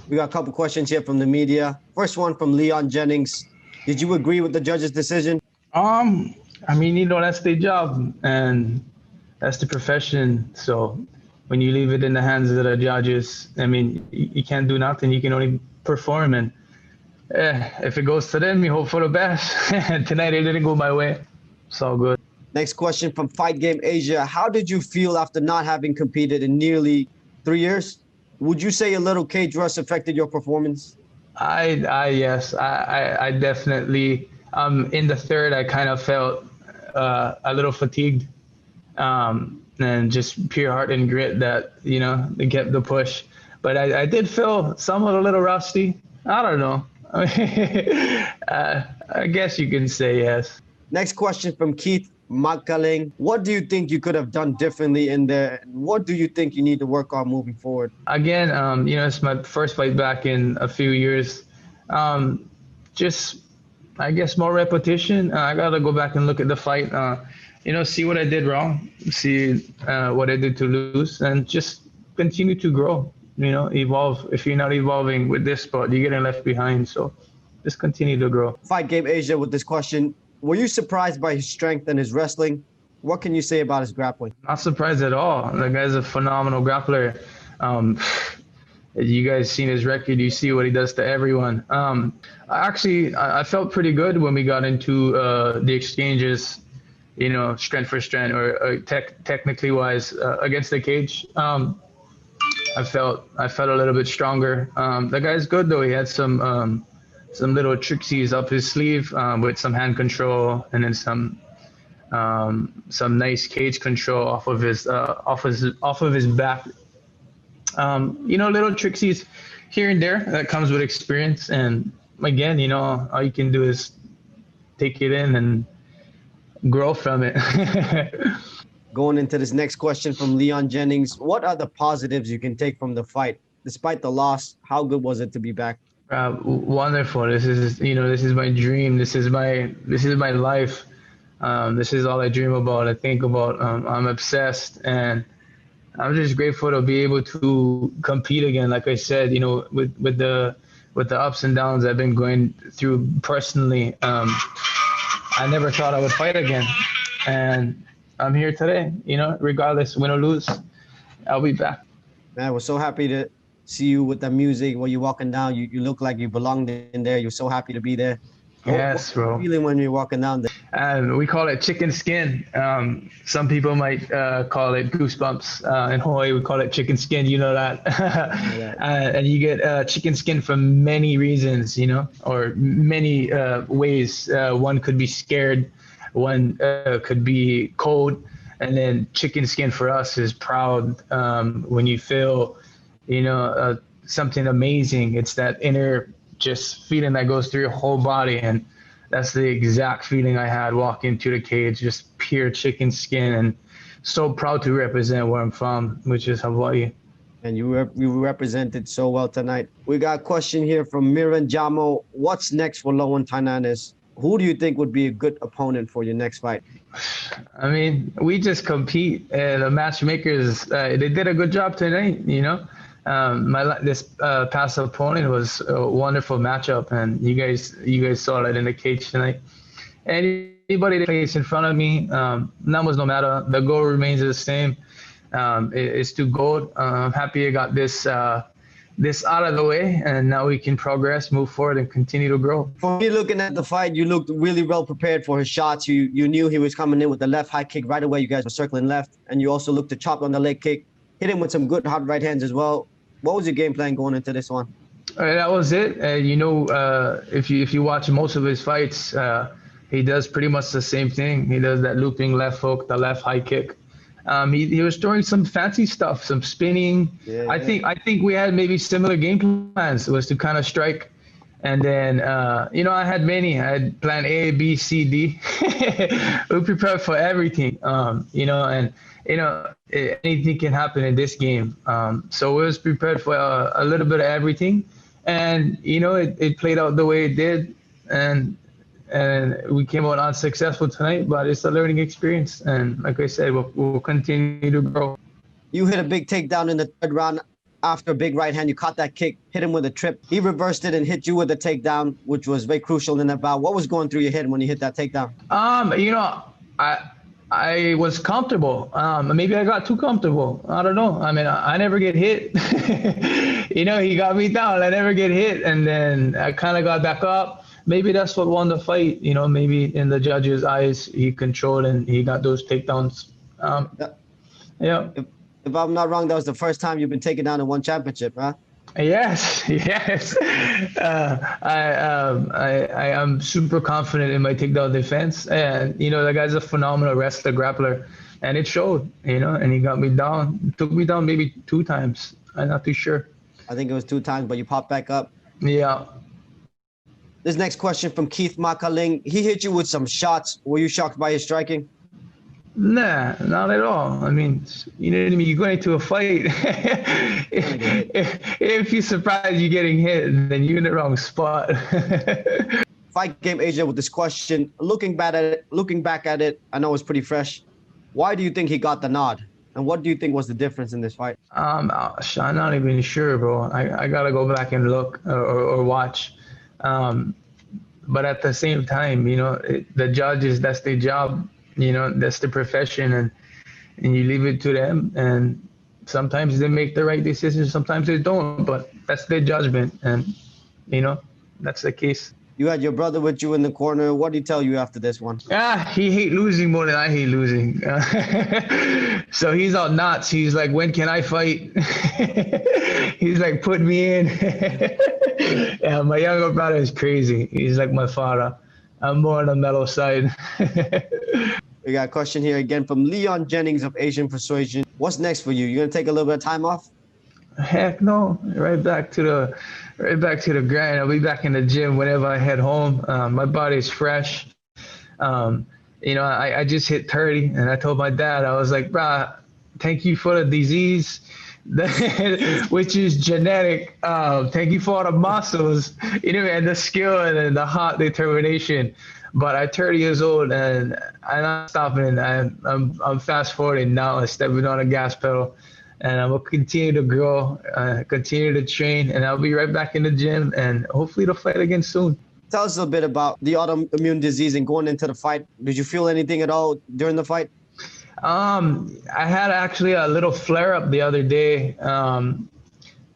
We got a couple questions here from the media. First one from Leon Jennings. Did you agree with the judge's decision? I mean, that's their job and that's the profession. So when you leave it in the hands of the judges, I mean, you can't do nothing. You can only perform. And if it goes to them, you hope for the best. And tonight it didn't go my way. It's all good. Next question from Fight Game Asia. How did you feel after not having competed in nearly 3 years? Would you say a little cage rust affected your performance? Yes, I definitely. In the third, I kind of felt a little fatigued, and just pure heart and grit that they kept the push. But I did feel somewhat a little rusty. I don't know. I guess you can say yes. Next question from Keith Makaling. What do you think you could have done differently in there? What do you think you need to work on moving forward? Again, it's my first fight back in a few years. Just, I guess, more repetition. I got to go back and look at the fight, see what I did wrong, see what I did to lose, and just continue to grow, evolve. If you're not evolving with this sport, you're getting left behind. So just continue to grow. Fight Game Asia with this question. Were you surprised by his strength and his wrestling? What can you say about his grappling? Not surprised at all. The guy's a phenomenal grappler. You guys seen his record. You see what he does to everyone. I felt pretty good when we got into the exchanges, strength for strength or technically wise against the cage. I felt a little bit stronger. The guy's good though. He had some little tricksies up his sleeve with some hand control and then some nice cage control off of his back. Little tricksies here and there that comes with experience. And again, all you can do is take it in and grow from it. Going into this next question from Leon Jennings, what are the positives you can take from the fight? Despite the loss, how good was it to be back? Wonderful. This is my dream. This is my life. This is all I dream about. I think about. I'm obsessed, and I'm just grateful to be able to compete again. Like I said, with the ups and downs I've been going through personally, I never thought I would fight again, and I'm here today. Regardless, win or lose, I'll be back. Man, we're so happy to see you with the music. When you're walking down, you look like you belonged in there. You're so happy to be there. Yes, bro. What's the feeling when you're walking down there? And we call it chicken skin. Some people might call it goosebumps. In Hawaii, we call it chicken skin. You know that. And you get chicken skin for many reasons, or many ways. One could be scared. One could be cold. And then chicken skin for us is proud. When you feel something amazing. It's that inner just feeling that goes through your whole body. And that's the exact feeling I had walking to the cage, just pure chicken skin, and so proud to represent where I'm from, which is Hawaii. And you represented so well tonight. We got a question here from Miran Jamo. What's next for Lowen Tynanes? Who do you think would be a good opponent for your next fight? I mean, we just compete, and the matchmakers, they did a good job tonight, This past opponent was a wonderful matchup, and you guys saw that in the cage tonight. Anybody that plays in front of me, numbers no matter. The goal remains the same. It's to gold. I'm happy I got this out of the way, and now we can progress, move forward, and continue to grow. For me, looking at the fight, you looked really well prepared for his shots. You knew he was coming in with the left high kick right away. You guys were circling left, and you also looked to chop on the leg kick, hit him with some good hard right hands as well. What was your game plan going into this one? That was it. If you watch most of his fights, he does pretty much the same thing. He does that looping left hook, the left high kick. He was throwing some fancy stuff, some spinning. Yeah, I think we had maybe similar game plans. It was to kind of strike, and then I had many. I had plan A, B, C, D. We prepared for everything. Anything can happen in this game. So we was prepared for a little bit of everything, and it played out the way it did, and we came out unsuccessful tonight. But it's a learning experience, and like I said, we'll continue to grow. You hit a big takedown in the third round. after a big right hand, you caught that kick, hit him with a trip. He reversed it and hit you with a takedown, which was very crucial in that bout. What was going through your head when you hit that takedown? You know, I was comfortable. Maybe I got too comfortable. I don't know. I mean, I never get hit. You know, he got me down. I never get hit. And then I kind of got back up. Maybe that's what won the fight. You know, maybe in the judge's eyes, he controlled and he got those takedowns. Yeah. If I'm not wrong, that was the first time you've been taken down in one championship, huh? Yes. I am super confident in my takedown defense, and you know that guy's a phenomenal wrestler, grappler, and it showed. You know, and he got me down. Took me down maybe 2 times. I'm not too sure. I think it was 2 times, but you popped back up. Yeah. This next question from Keith Makaling. He hit you with some shots. Were you shocked by his striking? Nah, not at all. I mean, you know what I mean? You're going into a fight. if you're surprised you're getting hit, then you're in the wrong spot. Fight Game Asia with this question. Looking back at it, I know it's pretty fresh. Why do you think he got the nod? And what do you think was the difference in this fight? I'm not even sure, bro. I gotta go back and look or watch. But at the same time, you know, the judges, that's their job. You know, that's the profession, and you leave it to them. And sometimes they make the right decisions, sometimes they don't, but that's their judgment. And, you know, that's the case. You had your brother with you in the corner. What did he tell you after this one? He hate losing more than I hate losing. So he's all nuts. He's like, when can I fight? He's like, put me in. Yeah, my younger brother is crazy. He's like my father. I'm more on the mellow side. We got a question here again from Leon Jennings of Asian Persuasion. What's next for you? You gonna take a little bit of time off? Heck no! Right back to the grind. I'll be back in the gym whenever I head home. My body's fresh. You know, I just hit 30, and I told my dad, I was like, "Brah, thank you for the disease, which is genetic. Thank you for all the muscles, you know, and the skill and the hot determination. But I'm 30 years old, and I'm not stopping. I'm fast forwarding now. I'm stepping on the gas pedal, and I'm gonna continue to grow, continue to train, and I'll be right back in the gym, and hopefully to fight again soon." Tell us a bit about the autoimmune disease and going into the fight. Did you feel anything at all during the fight? I had actually a little flare up the other day.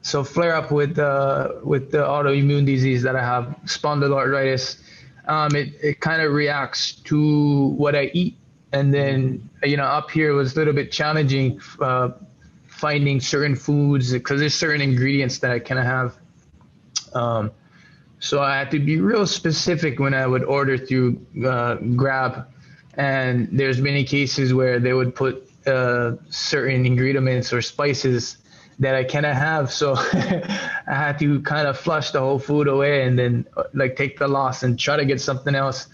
So flare up with the autoimmune disease that I have, spondyloarthritis. It kind of reacts to what I eat. And then, you know, up here it was a little bit challenging finding certain foods because there's certain ingredients that I kind of have. So I had to be real specific when I would order through Grab. And there's many cases where they would put certain ingredients or spices that I cannot have. So I had to kind of flush the whole food away and then like take the loss and try to get something else.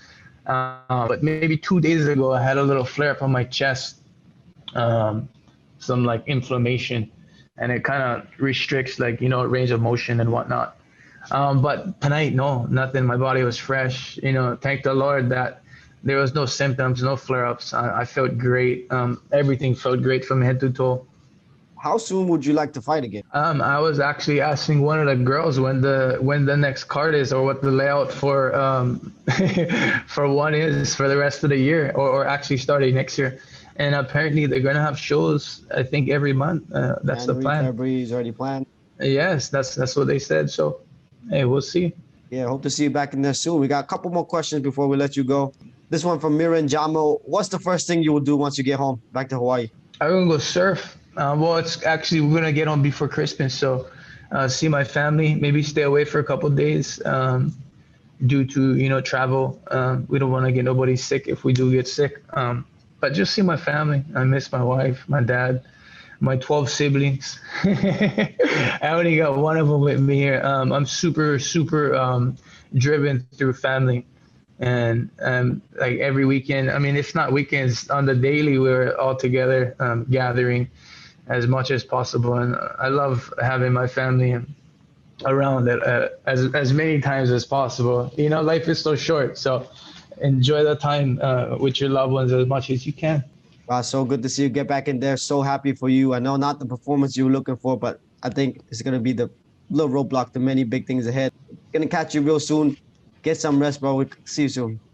But maybe 2 days ago, I had a little flare up on my chest, some like inflammation, and it kind of restricts like, you know, range of motion and whatnot. But tonight, no, nothing. My body was fresh. You know, thank the Lord that there was no symptoms, no flare-ups. I felt great. Everything felt great from head to toe. How soon would you like to fight again? I was actually asking one of the girls when the next card is or what the layout for for one is for the rest of the year or actually starting next year. And apparently they're gonna have shows, I think, every month. That's the plan. February is already planned. Yes, that's what they said. So, hey, we'll see. Yeah, hope to see you back in there soon. We got a couple more questions before we let you go. This one from Miran Jamo. What's the first thing you will do once you get home, back to Hawaii? I'm going to go surf. Well, it's actually, we're going to get home before Christmas. So see my family, maybe stay away for a couple of days due to, you know, travel. We don't want to get nobody sick if we do get sick. But just see my family. I miss my wife, my dad, my 12 siblings. I only got one of them with me here. I'm super driven through family. And like every weekend, I mean, it's not weekends, on the daily, we're all together gathering as much as possible. And I love having my family around as many times as possible. You know, life is so short, so enjoy the time with your loved ones as much as you can. Wow, so good to see you get back in there. So happy for you. I know not the performance you were looking for, but I think it's gonna be the little roadblock to many big things ahead. Gonna catch you real soon. Get some rest, bro. See you soon.